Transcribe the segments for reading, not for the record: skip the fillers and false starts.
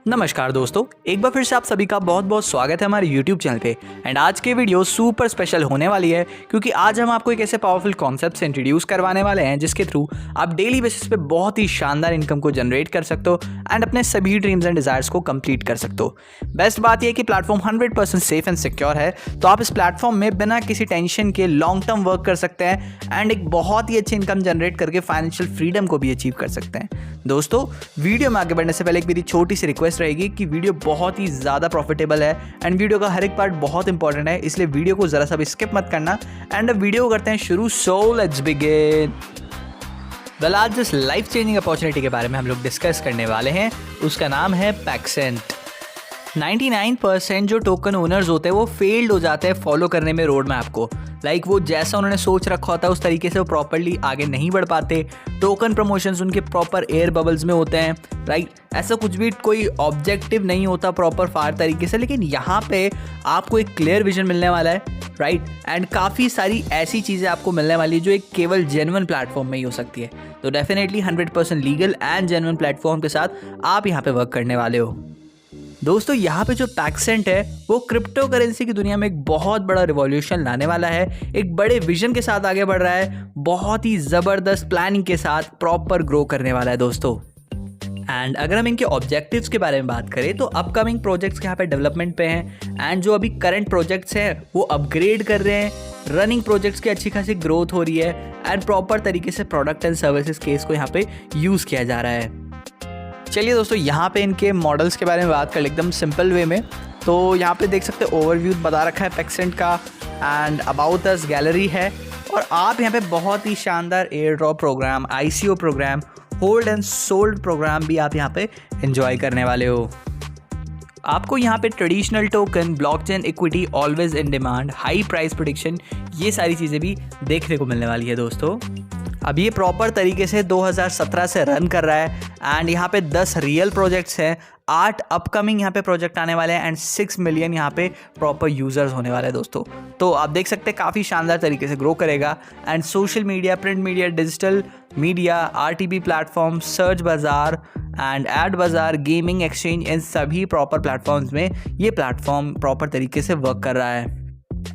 नमस्कार दोस्तों, एक बार फिर से आप सभी का बहुत बहुत स्वागत है हमारे YouTube चैनल पे। एंड आज की वीडियो सुपर स्पेशल होने वाली है क्योंकि आज हम आपको एक ऐसे पावरफुल कॉन्सेप्ट से इंट्रोड्यूस करवाने वाले हैं जिसके थ्रू आप डेली बेसिस पे बहुत ही शानदार इनकम को जनरेट कर सकते हो एंड अपने सभी ड्रीम्स एंड डिजायर्स को कंप्लीट कर सकते हो। बेस्ट बात यह है कि प्लेटफॉर्म 100% सेफ एंड सिक्योर है, तो आप इस प्लेटफॉर्म में बिना किसी टेंशन के लॉन्ग टर्म वर्क कर सकते हैं एंड एक बहुत ही अच्छी इनकम जनरेट करके फाइनेंशियल फ्रीडम को भी अचीव कर सकते हैं। दोस्तों, वीडियो में आगे बढ़ने से पहले एक मेरी छोटी सी रिक्वेस्ट रहेगी कि वीडियो बहुत ही ज़्यादा प्रॉफिटेबल है एंड वीडियो का हर एक पार्ट बहुत इंपॉर्टेंट है, इसलिए वीडियो को ज़रा सा भी स्किप मत करना एंड वीडियो को करते हैं शुरू। So let's begin. वेल, आज जिस लाइफ चेंजिंग अपॉर्चुनिटी के बारे में हम लोग डिस्कस करने वाले हैं उसका नाम है पैक्सेंट। 99% जो टोकन ओनर्स होते हैं वो फेल्ड हो जाते हैं फॉलो करने में रोड मैप को। वो जैसा उन्होंने सोच रखा होता है उस तरीके से वो प्रॉपरली आगे नहीं बढ़ पाते। टोकन प्रमोशंस उनके प्रॉपर एयर बबल्स में होते हैं, राइट। ऐसा कुछ भी कोई ऑब्जेक्टिव नहीं होता प्रॉपर फायर तरीके से, लेकिन यहाँ पे आपको एक क्लियर विजन मिलने वाला है, राइट। एंड काफ़ी सारी ऐसी चीज़ें आपको मिलने वाली है जो एक केवल जेन्युइन प्लेटफॉर्म में ही हो सकती है। तो definitely 100% legal and genuine platform के साथ आप यहाँ पे वर्क करने वाले हो। दोस्तों, यहाँ पे जो पैक्सेंट है वो क्रिप्टो करेंसी की दुनिया में एक बहुत बड़ा रिवॉल्यूशन लाने वाला है। एक बड़े विजन के साथ आगे बढ़ रहा है, बहुत ही ज़बरदस्त प्लानिंग के साथ प्रॉपर ग्रो करने वाला है दोस्तों। एंड अगर हम इनके ऑब्जेक्टिव्स के बारे में बात करें तो अपकमिंग प्रोजेक्ट्स यहाँ पे डेवलपमेंट पे हैं एंड जो अभी करंट प्रोजेक्ट्स हैं वो अपग्रेड कर रहे हैं। रनिंग प्रोजेक्ट्स की अच्छी खासी ग्रोथ हो रही है एंड प्रॉपर तरीके से प्रोडक्ट एंड सर्विसेज केस को यहाँ पे यूज़ किया जा रहा है। चलिए दोस्तों, यहाँ पे इनके मॉडल्स के बारे में बात कर ले एकदम सिंपल वे में। तो यहाँ पे देख सकते हैं ओवरव्यू बता रखा है पैक्सेंट का एंड अबाउट अस गैलरी है, और आप यहाँ पे बहुत ही शानदार air drop programme, ICO programme, hold and sold programme भी आप यहाँ पे एंजॉय करने वाले हो। आपको यहाँ पे traditional token, blockchain equity, always in demand, high price prediction, ये सारी चीज़ें भी देखने को मिलने वाली है दोस्तों। अब ये प्रॉपर तरीके से 2017 से रन कर रहा है एंड यहाँ पे 10 रियल प्रोजेक्ट्स हैं, 8 अपकमिंग यहाँ पे प्रोजेक्ट आने वाले हैं एंड 6 मिलियन यहाँ पे प्रॉपर यूज़र्स होने वाले हैं दोस्तों। तो आप देख सकते हैं काफ़ी शानदार तरीके से ग्रो करेगा and social media, print media, digital media, RTB platform, search बाज़ार एंड एड बाज़ार, गेमिंग एक्सचेंज, इन सभी प्रॉपर प्लेटफॉर्म्स में ये प्लेटफॉर्म प्रॉपर तरीके से वर्क कर रहा है।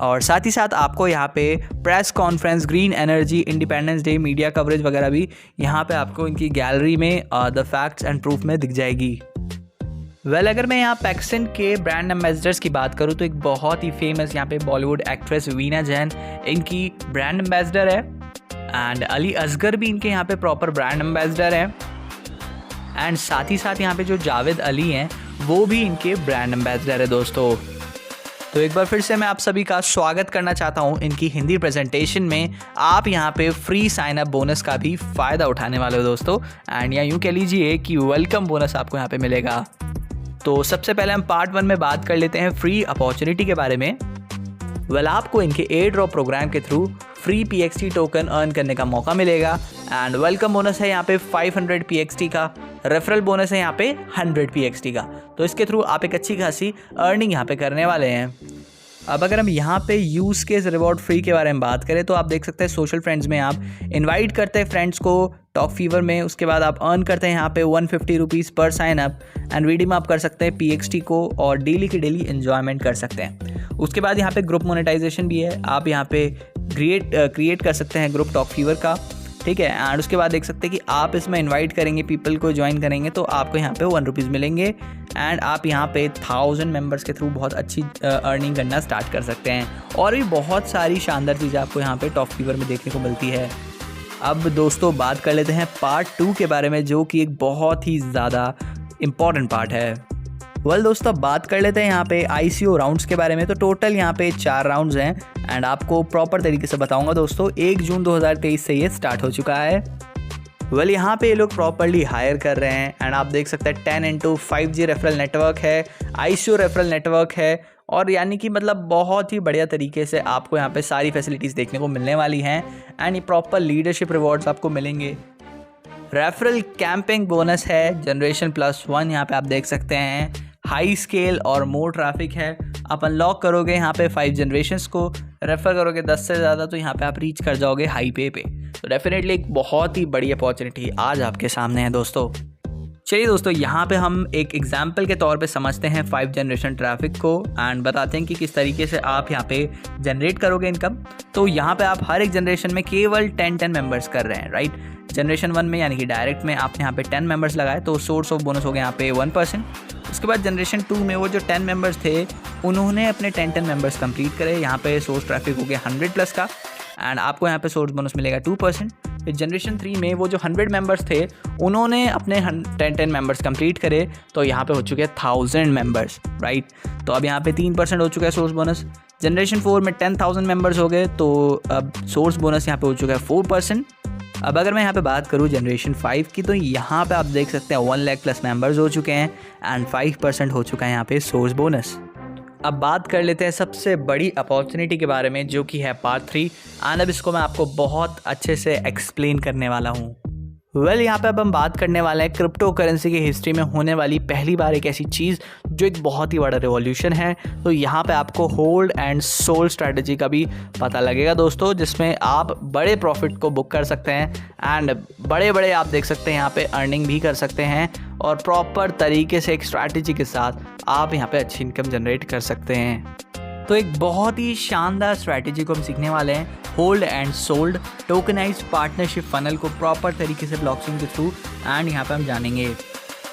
और साथ ही साथ आपको यहाँ पे press conference, green energy, independence day, media coverage वगैरह भी यहाँ पे आपको इनकी गैलरी में द फैक्ट्स एंड प्रूफ में दिख जाएगी। अगर मैं यहाँ पैक्सेंट के ब्रांड एम्बेसडर्स की बात करूँ तो एक बहुत ही फेमस यहाँ पे बॉलीवुड एक्ट्रेस वीना जैन इनकी ब्रांड एम्बेसडर है एंड अली असगर भी इनके यहाँ पे प्रॉपर ब्रांड एम्बेसडर है एंड साथ ही साथ यहाँ पे जो जावेद अली हैं वो भी इनके ब्रांड एम्बेसडर है दोस्तों। तो एक बार फिर से मैं आप सभी का स्वागत करना चाहता हूं इनकी हिंदी प्रेजेंटेशन में। आप यहां पे फ्री साइन अप बोनस का भी फ़ायदा उठाने वाले हो दोस्तों एंड या यूँ कह लीजिए कि वेलकम बोनस आपको यहां पे मिलेगा। तो सबसे पहले हम पार्ट 1 में बात कर लेते हैं फ्री अपॉर्चुनिटी के बारे में। आपको इनके एयर ड्रॉप प्रोग्राम के through free PXT token earn करने का मौका मिलेगा एंड वेलकम बोनस है यहाँ पे 500 PXT का, रेफरल बोनस है यहाँ पे 100 PXT का। तो इसके थ्रू आप एक अच्छी खासी अर्निंग यहाँ पे करने वाले हैं। अब अगर हम यहाँ पे यूज़ केस रिवॉर्ड फ्री के बारे में बात करें तो आप देख सकते हैं सोशल फ्रेंड्स में आप इनवाइट करते हैं फ्रेंड्स को टॉक फीवर में, उसके बाद आप अर्न करते हैं यहाँ पे 150 रुपीज़ पर साइन अप एंड रिडीम आप कर सकते हैं PXT को और डेली की डेली एन्जॉयमेंट कर सकते हैं। उसके बाद यहाँ पे ग्रुप मोनेटाइजेशन भी है, आप यहाँ पे क्रिएट कर सकते हैं ग्रुप टॉक फीवर का, ठीक है। एंड उसके बाद देख सकते हैं कि आप इसमें इनवाइट करेंगे, पीपल को ज्वाइन करेंगे तो आपको यहाँ पे 1 रुपीज़ मिलेंगे एंड आप यहाँ पे 1000 मेंबर्स के थ्रू बहुत अच्छी अर्निंग करना स्टार्ट कर सकते हैं। और भी बहुत सारी शानदार चीज़ें आपको यहाँ पे टॉप फीवर में देखने को मिलती है। अब दोस्तों बात कर लेते हैं पार्ट 2 के बारे में, जो कि एक बहुत ही ज़्यादा इम्पॉर्टेंट पार्ट है। दोस्तों बात कर लेते हैं यहाँ पे ICO राउंड्स के बारे में। तो टोटल यहाँ पे 4 राउंड्स हैं एंड आपको प्रॉपर तरीके से बताऊंगा दोस्तों। 1 जून 2023 से ये स्टार्ट हो चुका है। यहाँ पे ये लोग प्रॉपरली हायर कर रहे हैं एंड आप देख सकते हैं 10x 5G रेफरल नेटवर्क है, ICO रेफरल नेटवर्क है और यानी कि मतलब बहुत ही बढ़िया तरीके से आपको यहाँ पे सारी फैसिलिटीज़ देखने को मिलने वाली हैं एंड ये प्रॉपर लीडरशिप रिवॉर्ड्स आपको मिलेंगे। रेफरल कैंपिंग बोनस है, जनरेशन +1 यहाँ पे आप देख सकते हैं, हाई स्केल और मोर ट्रैफिक है। आप अनलॉक करोगे यहाँ पे 5 जनरेशन्स को, रेफर करोगे 10 से ज़्यादा तो यहाँ पे आप रीच कर जाओगे हाई पे। तो डेफिनेटली एक बहुत ही बड़ी अपॉर्चुनिटी आज आपके सामने है दोस्तों। चलिए दोस्तों, यहाँ पे हम एक एग्जाम्पल के तौर पे समझते हैं 5 जनरेशन ट्रैफिक को एंड बताते हैं कि किस तरीके से आप यहाँ पे जनरेट करोगे इनकम। तो यहाँ पे आप हर एक जनरेशन में केवल 10 मेंबर्स कर रहे हैं, राइट। जनरेशन 1 में यानी कि डायरेक्ट में आपने यहाँ पे 10 मेंबर्स लगाए तो सोर्स ऑफ बोनस हो गया यहाँ पे 1%। उसके बाद जनरेशन 2 में वो जो 10 मेंबर्स थे उन्होंने अपने 10 मेंबर्स कंप्लीट करे, यहाँ पे सोर्स ट्रैफिक हो गया 100+ का एंड आपको यहाँ पे सोर्स बोनस मिलेगा 2%। फिर जनरेशन 3 में वो जो 100 मेंबर्स थे उन्होंने अपने 10 मेंबर्स कंप्लीट करे तो यहाँ पे हो चुके 1000 मेंबर्स, राइट। तो अब यहाँ पे 3% हो चुका है सोर्स बोनस। जनरेशन 4 में 10,000 मेंबर्स हो गए तो अब सोर्स बोनस यहाँ पे हो चुका है 4%। अब अगर मैं यहाँ पे बात करूँ जनरेशन 5 की तो यहाँ पे आप देख सकते हैं 1 लाख+ मेंबर्स हो चुके हैं एंड 5% हो चुका है यहाँ पे सोर्स बोनस। अब बात कर लेते हैं सबसे बड़ी अपॉर्चुनिटी के बारे में जो कि है पार्ट 3 एंड अब इसको मैं आपको बहुत अच्छे से एक्सप्लेन करने वाला हूँ। यहाँ पे अब हम बात करने वाले हैं क्रिप्टो करेंसी की हिस्ट्री में होने वाली पहली बार एक ऐसी चीज़ जो एक बहुत ही बड़ा रिवॉल्यूशन है। तो यहाँ पे आपको होल्ड एंड सोल्ड स्ट्रैटेजी का भी पता लगेगा दोस्तों, जिसमें आप बड़े प्रॉफिट को बुक कर सकते हैं एंड बड़े आप देख सकते हैं यहाँ पे अर्निंग भी कर सकते हैं और प्रॉपर तरीके से एक स्ट्रैटेजी के साथ आप यहाँ पे अच्छी इनकम जनरेट कर सकते हैं। तो एक बहुत ही शानदार स्ट्रैटेजी को हम सीखने वाले हैं, hold and sold tokenised partnership funnel को प्रॉपर तरीके से ब्लॉकचेन के थ्रू एंड यहाँ पे हम जानेंगे।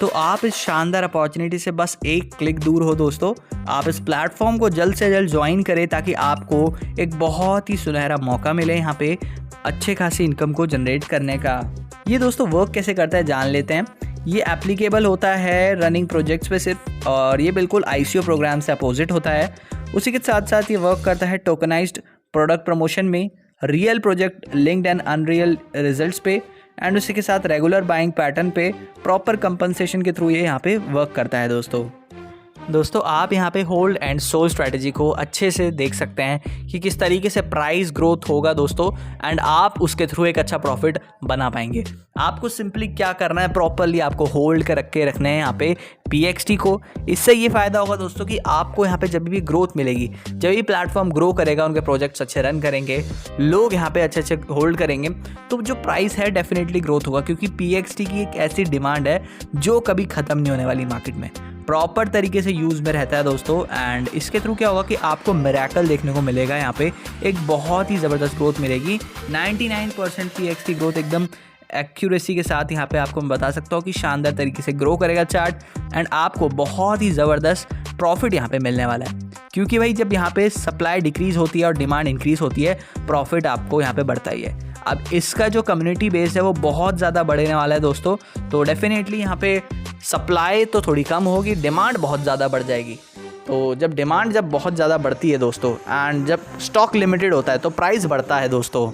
तो आप इस शानदार अपॉर्चुनिटी से बस एक क्लिक दूर हो दोस्तों। आप इस प्लेटफॉर्म को जल्द से जल्द ज्वाइन करें ताकि आपको एक बहुत ही सुनहरा मौका मिले यहाँ पे अच्छे खासी इनकम को जनरेट करने का। ये दोस्तों वर्क कैसे करता है जान लेते हैं। ये एप्लीकेबल होता है रनिंग प्रोजेक्ट्स पे सिर्फ, और ये बिल्कुल ICO प्रोग्राम से अपोजिट होता है। उसी के साथ साथ ये वर्क करता है टोकनाइज्ड प्रोडक्ट प्रमोशन में, real project linked and unreal results पे एंड उसी के साथ रेगुलर बाइंग पैटर्न पे प्रॉपर कंपनसेशन के थ्रू ये यहाँ पे वर्क करता है दोस्तों आप यहाँ पे होल्ड एंड सोल्ड स्ट्रैटेजी को अच्छे से देख सकते हैं कि किस तरीके से प्राइस ग्रोथ होगा दोस्तों एंड आप उसके थ्रू एक अच्छा प्रॉफिट बना पाएंगे। आपको सिंपली क्या करना है, प्रॉपरली आपको होल्ड कर रखने हैं यहाँ पे PXT को। इससे ये फ़ायदा होगा दोस्तों कि आपको यहाँ पे जब भी ग्रोथ मिलेगी, जब भी प्लेटफॉर्म ग्रो करेगा, उनके प्रोजेक्ट्स अच्छे रन करेंगे, लोग यहाँ पे अच्छे होल्ड करेंगे, तो जो प्राइस है डेफिनेटली ग्रोथ होगा, क्योंकि PXT की एक ऐसी डिमांड है जो कभी ख़त्म नहीं होने वाली मार्केट में, प्रॉपर तरीके से यूज़ में रहता है दोस्तों। एंड इसके थ्रू क्या होगा कि आपको मिरेकल देखने को मिलेगा, यहाँ पे एक बहुत ही ज़बरदस्त ग्रोथ मिलेगी। 99% PXT ग्रोथ एकदम एक्यूरेसी के साथ यहाँ पे आपको मैं बता सकता हूँ कि शानदार तरीके से ग्रो करेगा चार्ट एंड आपको बहुत ही ज़बरदस्त प्रॉफिट यहाँ पे मिलने वाला है, क्योंकि भाई जब यहाँ पे सप्लाई डिक्रीज होती है और डिमांड इंक्रीज होती है, प्रॉफिट आपको यहाँ पे बढ़ता ही है। अब इसका जो कम्युनिटी बेस है वो बहुत ज़्यादा बढ़ने वाला है दोस्तों, तो डेफिनेटली यहाँ पे सप्लाई तो थोड़ी कम होगी, डिमांड बहुत ज़्यादा बढ़ जाएगी। तो जब डिमांड बहुत ज़्यादा बढ़ती है दोस्तों एंड जब स्टॉक लिमिटेड होता है तो प्राइस बढ़ता है दोस्तों।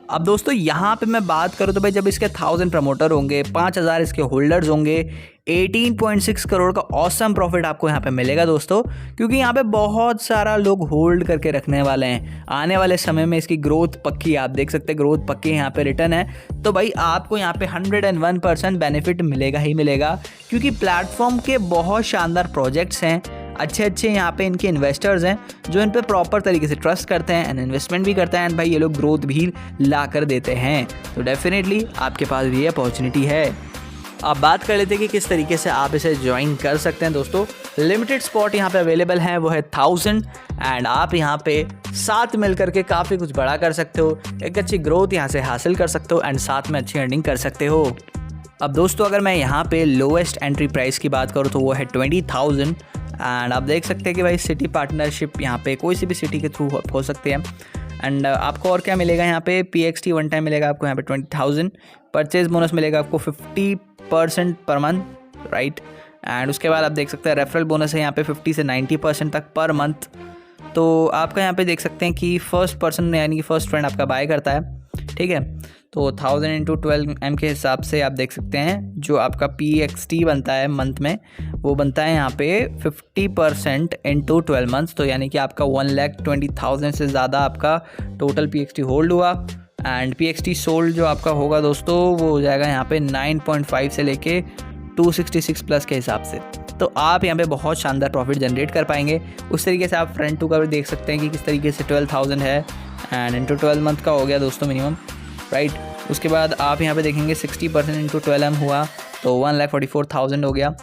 अब दोस्तों यहाँ पे मैं बात करूँ तो भाई जब इसके 1000 प्रमोटर होंगे, 5000 इसके होल्डर्स होंगे, 18.6 करोड़ का ऑसम प्रॉफिट आपको यहाँ पे मिलेगा दोस्तों, क्योंकि यहाँ पे बहुत सारा लोग होल्ड करके रखने वाले हैं। आने वाले समय में इसकी ग्रोथ पक्की, आप देख सकते हैं ग्रोथ पक्की यहाँ पे रिटर्न है। तो भाई आपको यहाँ पे 101% बेनिफिट मिलेगा ही मिलेगा, क्योंकि प्लेटफॉर्म के बहुत शानदार प्रोजेक्ट्स हैं, अच्छे यहाँ पे इनके इन्वेस्टर्स हैं जो इन पे प्रॉपर तरीके से ट्रस्ट करते हैं एंड इन्वेस्टमेंट भी करते हैं एंड भाई ये लोग ग्रोथ भी ला कर देते हैं। तो डेफिनेटली आपके पास भी ये अपॉर्चुनिटी है। अब बात कर लेते हैं कि किस तरीके से आप इसे ज्वाइन कर सकते हैं दोस्तों। लिमिटेड स्पॉट यहाँ पे अवेलेबल है, वो है 1000 एंड आप यहाँ पे साथ मिल करके काफ़ी कुछ बड़ा कर सकते हो, एक अच्छी ग्रोथ यहाँ से हासिल कर सकते हो एंड साथ में अच्छी अर्निंग कर सकते हो। अब दोस्तों अगर मैं यहाँ पे लोएस्ट एंट्री प्राइस की बात करूँ तो वो है 20,000 एंड आप देख सकते हैं कि भाई सिटी पार्टनरशिप यहाँ पे कोई सी भी सिटी के थ्रू हो सकते हैं। एंड आपको और क्या मिलेगा यहाँ पे, PXT वन टाइम मिलेगा आपको यहाँ पे 20,000, परचेज बोनस मिलेगा आपको 50% पर मंथ, राइट। एंड उसके बाद आप देख सकते हैं रेफरल बोनस है यहाँ पे 50 से 90% तक पर मंथ। तो आपका यहाँ पे देख सकते हैं कि फर्स्ट पर्सन यानी कि फर्स्ट फ्रेंड आपका बाय करता है, ठीक है। तो 1000 इंटू 12M के हिसाब से आप देख सकते हैं जो आपका PXT बनता है मंथ में, वो बनता है यहाँ पे 50% इंटू 12 मंथ्स। तो यानी कि आपका 1,20,000 से ज़्यादा आपका टोटल PXT होल्ड हुआ एंड PXT सोल्ड जो आपका होगा दोस्तों वो हो जाएगा यहाँ पे 9.5 से लेके 266 प्लस के हिसाब से। तो आप यहाँ पे बहुत शानदार प्रॉफिट जनरेट कर पाएंगे। उस तरीके से आप फ्रंट टू का भी देख सकते हैं कि किस तरीके से 12,000 है एंड इंटू 12 मंथ का हो गया दोस्तों मिनिमम, राइट। उसके बाद आप यहाँ पे देखेंगे 60% इंटू 12M हुआ तो 1,44,000 हो गया।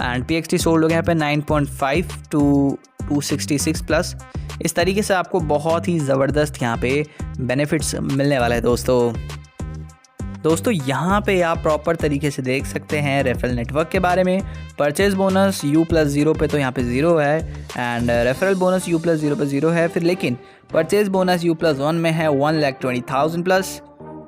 एंड PXT सोल्ड हो गया यहाँ पे 9.5 टू 266 प्लस। इस तरीके से आपको बहुत ही ज़बरदस्त यहाँ पे बेनिफिट्स मिलने वाला है दोस्तों यहाँ पे आप प्रॉपर तरीके से देख सकते हैं रेफरल नेटवर्क के बारे में। परचेज बोनस U+0 पे तो यहाँ पे 0 है एंड रेफरल बोनस U+0 पे 0 है फिर, लेकिन परचेज बोनस U+1 में है 1,20,000 प्लस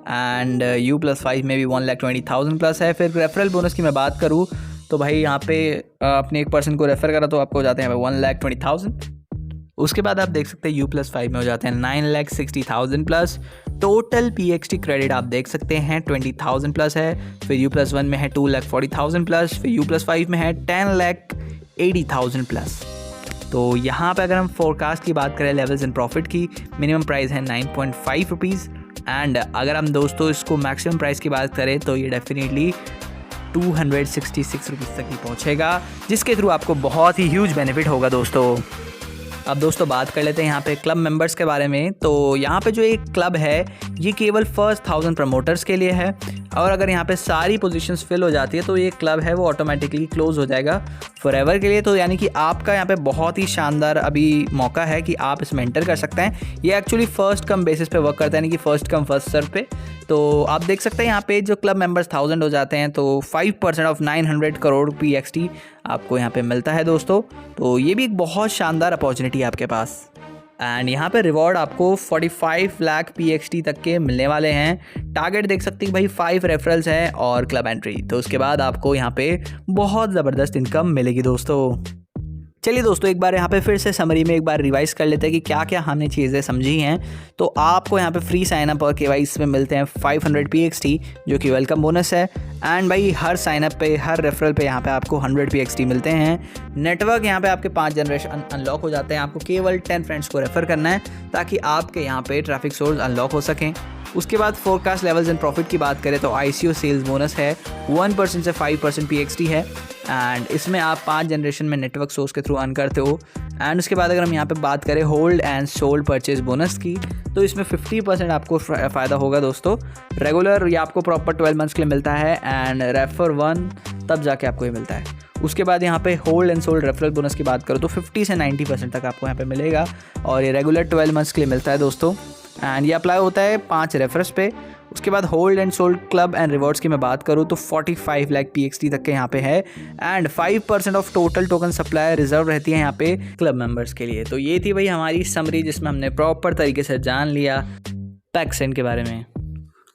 एंड U+5 में भी 1,20,000 प्लस है। फिर रेफरल बोनस की मैं बात करूँ तो भाई यहाँ पे अपने एक पर्सन को रेफ़र करा तो आपको हो जाते हैं 1,20,000। उसके बाद आप देख सकते हैं U+5 में हो जाते हैं 9,60,000 प्लस। टोटल PXT क्रेडिट आप देख सकते हैं 20,000 प्लस है। फिर U+1 में है 2,40,000 प्लस। फिर U+5 में है 10,80,000 प्लस। तो यहाँ पे अगर हम फोरकास्ट की बात करें लेवल्स एंड प्रॉफिट की, मिनिमम प्राइस है 9.5 रुपीज़ एंड अगर हम दोस्तों इसको मैक्सिमम प्राइस की बात करें तो ये डेफिनेटली 266 रुपीज़ तक ही पहुँचेगा, जिसके थ्रू आपको बहुत ही ह्यूज बेनिफिट होगा दोस्तों। अब दोस्तों बात कर लेते हैं यहाँ पे क्लब मेंबर्स के बारे में। तो यहाँ पे जो एक क्लब है ये केवल फर्स्ट 1000 प्रमोटर्स के लिए है और अगर यहाँ पे सारी पोजीशंस फिल हो जाती है तो ये क्लब है वो ऑटोमेटिकली क्लोज हो जाएगा फॉरएवर के लिए। तो यानी कि आपका यहाँ पे बहुत ही शानदार अभी मौका है कि आप इसमें एंटर कर सकते हैं। ये एक्चुअली फर्स्ट कम बेसिस पे वर्क करता है, यानी कि फर्स्ट कम फर्स्ट सर्व पे। तो आप देख सकते हैं यहाँ पे जो क्लब मेंबर्स 1000 हो जाते हैं तो 5% ऑफ 900 करोड़ PXT आपको यहाँ पे मिलता है दोस्तों। तो ये भी एक बहुत शानदार अपॉर्चुनिटी है आपके पास एंड यहाँ पे रिवॉर्ड आपको 45 लाख PXT तक के मिलने वाले हैं। टारगेट देख सकते हैं भाई 5 रेफरल्स हैं और क्लब एंट्री, तो उसके बाद आपको यहाँ पे बहुत ज़बरदस्त इनकम मिलेगी दोस्तों। चलिए दोस्तों एक बार यहाँ पे फिर से समरी में एक बार रिवाइज कर लेते हैं कि क्या क्या हमने चीज़ें समझी हैं। तो आपको यहाँ पे फ्री साइन अप और KYC में मिलते हैं 500 PXT जो कि वेलकम बोनस है एंड भाई हर साइन अप पे हर रेफरल पे यहाँ पे आपको 100 PXT मिलते हैं। नेटवर्क यहाँ पे आपके 5 जनरेशन अनलॉक हो जाते हैं। आपको केवल 10 फ्रेंड्स को रेफ़र करना है ताकि आपके यहाँ पे ट्रैफिक सोर्स अनलॉक हो सकें। उसके बाद फोरकास्ट लेवल्स एंड प्रॉफिट की बात करें तो ICO सेल्स बोनस है 1% से 5% PXT है एंड इसमें आप 5 जनरेशन में नेटवर्क सोर्स के थ्रू अर्न करते हो। एंड उसके बाद अगर हम यहाँ पे बात करें hold and sold purchase bonus की तो इसमें 50% आपको फ़ायदा होगा दोस्तों। रेगुलर ये आपको प्रॉपर 12 मंथ्स के लिए मिलता है एंड रेफर 1 तब जाके आपको ये मिलता है। उसके बाद यहाँ पे hold and sold referral bonus की बात करो तो 50 से 90% तक आपको यहाँ पे मिलेगा और ये रेगुलर 12 मंथ्स के लिए मिलता है दोस्तों एंड ये अप्लाई होता है 5 रेफरल्स पे। उसके बाद hold and sold club and rewards की मैं बात करूँ तो 45 लाख PXT तक के यहाँ पे है and 5% of total token supply reserve रहती है यहाँ पे क्लब मेंबर्स के लिए। तो ये थी भाई हमारी समरी जिसमें हमने प्रॉपर तरीके से जान लिया पैक्सेंट के बारे में।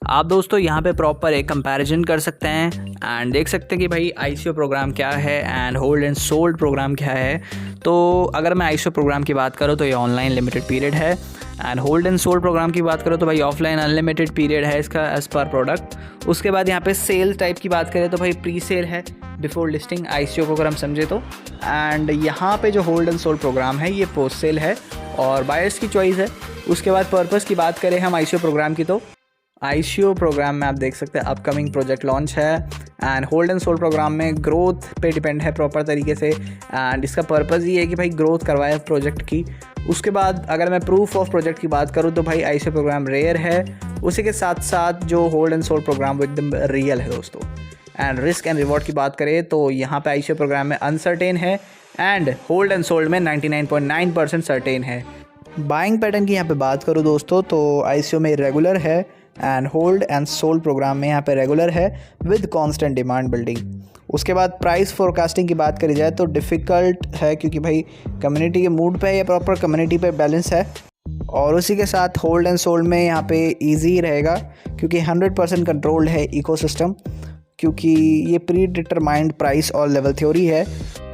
आप दोस्तों यहाँ पे प्रॉपर एक कंपैरिजन कर सकते हैं एंड देख सकते हैं कि भाई ICO प्रोग्राम क्या है and hold and sold programme क्या है। तो अगर मैं ICO प्रोग्राम की बात करूँ तो ये ऑनलाइन लिमिटेड पीरियड है and hold and sold programme की बात करो तो भाई ऑफलाइन अनलिमिटेड पीरियड है इसका एज पर प्रोडक्ट। उसके बाद यहाँ पे सेल टाइप की बात करें तो भाई प्री सेल है बिफोर लिस्टिंग ICO प्रोग्राम समझे तो। एंड यहाँ पे जो होल्ड एंड सोल्ड प्रोग्राम है ये पोस्ट सेल है और बायर्स की चॉइस है। उसके बाद पर्पस की बात करें हम ICO प्रोग्राम की तो ICO प्रोग्राम में आप देख सकते हैं अपकमिंग प्रोजेक्ट लॉन्च है and hold and sold programme में ग्रोथ पे डिपेंड है प्रॉपर तरीके से एंड इसका पर्पस ये है कि भाई ग्रोथ करवाए प्रोजेक्ट की। उसके बाद अगर मैं प्रूफ ऑफ प्रोजेक्ट की बात करूँ तो भाई ICO प्रोग्राम रेयर है, उसी के साथ साथ जो होल्ड एंड सोल्ड प्रोग्राम वो एकदम रियल है दोस्तों। एंड रिस्क एंड रिवॉर्ड की बात करें तो यहाँ पे ICO प्रोग्राम में अनसर्टेन है एंड होल्ड एंड सोल्ड में 99.9% सर्टेन है। बाइंग पैटर्न की यहाँ पे बात करूँ दोस्तों तो ICO में रेगुलर है and hold and sold programme में यहाँ पे रेगुलर है विद कांस्टेंट डिमांड बिल्डिंग। उसके बाद प्राइस फोरकास्टिंग की बात करी जाए तो डिफ़िकल्ट है क्योंकि भाई कम्युनिटी के मूड पे या प्रॉपर कम्युनिटी पे बैलेंस है और उसी के साथ होल्ड एंड सोल्ड में यहाँ पे इजी रहेगा क्योंकि 100% कंट्रोल्ड है इकोसिस्टम, क्योंकि ये प्री डिटरमाइंड प्राइस और लेवल थ्योरी है।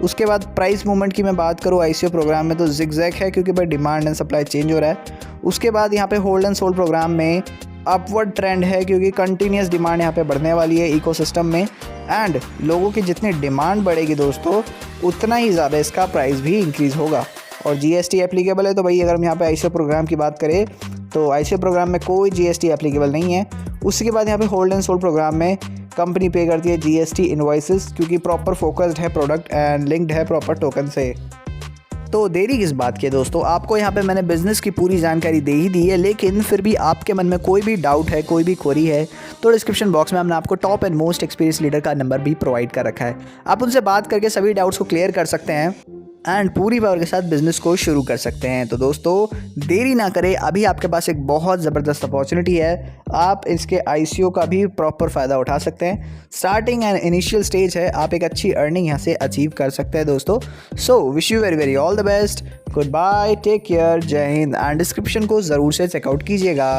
उसके बाद प्राइस मूवमेंट की मैं बात करूँ ICO प्रोग्राम में तो जिगजैग है क्योंकि भाई डिमांड एंड सप्लाई चेंज हो रहा है। उसके बाद यहाँ पे होल्ड एंड सोल्ड प्रोग्राम में अपवर्ड ट्रेंड है क्योंकि कंटिन्यूस डिमांड यहाँ पे बढ़ने वाली है इकोसिस्टम में एंड लोगों की जितनी डिमांड बढ़ेगी दोस्तों उतना ही ज़्यादा इसका प्राइस भी इंक्रीज़ होगा। और GST एप्लीकेबल है तो भाई अगर हम यहाँ पे ICO प्रोग्राम की बात करें तो ICO प्रोग्राम में कोई GST एप्लीकेबल नहीं है। उसके बाद यहाँ पे होल्ड एंड सोल्ड प्रोग्राम में कंपनी पे करती है GST इनवॉइसेस क्योंकि प्रॉपर फोकस्ड है प्रोडक्ट एंड लिंक्ड है प्रॉपर टोकन से। तो देरी किस बात की है दोस्तों, आपको यहाँ पे मैंने बिज़नेस की पूरी जानकारी दे ही दी है, लेकिन फिर भी आपके मन में कोई भी डाउट है, कोई भी क्वेरी है, तो डिस्क्रिप्शन बॉक्स में हमने आपको top and most experience leader का नंबर भी प्रोवाइड कर रखा है। आप उनसे बात करके सभी डाउट्स को क्लियर कर सकते हैं एंड पूरी पावर के साथ बिजनेस को शुरू कर सकते हैं। तो दोस्तों देरी ना करें, अभी आपके पास एक बहुत ज़बरदस्त अपॉर्चुनिटी है, आप इसके ICO का भी प्रॉपर फ़ायदा उठा सकते हैं। स्टार्टिंग एंड इनिशियल स्टेज है, आप एक अच्छी अर्निंग यहाँ से अचीव कर सकते हैं दोस्तों। So wish you very very all the best, good bye, take care, जय हिंद एंड डिस्क्रिप्शन को ज़रूर से चेकआउट कीजिएगा।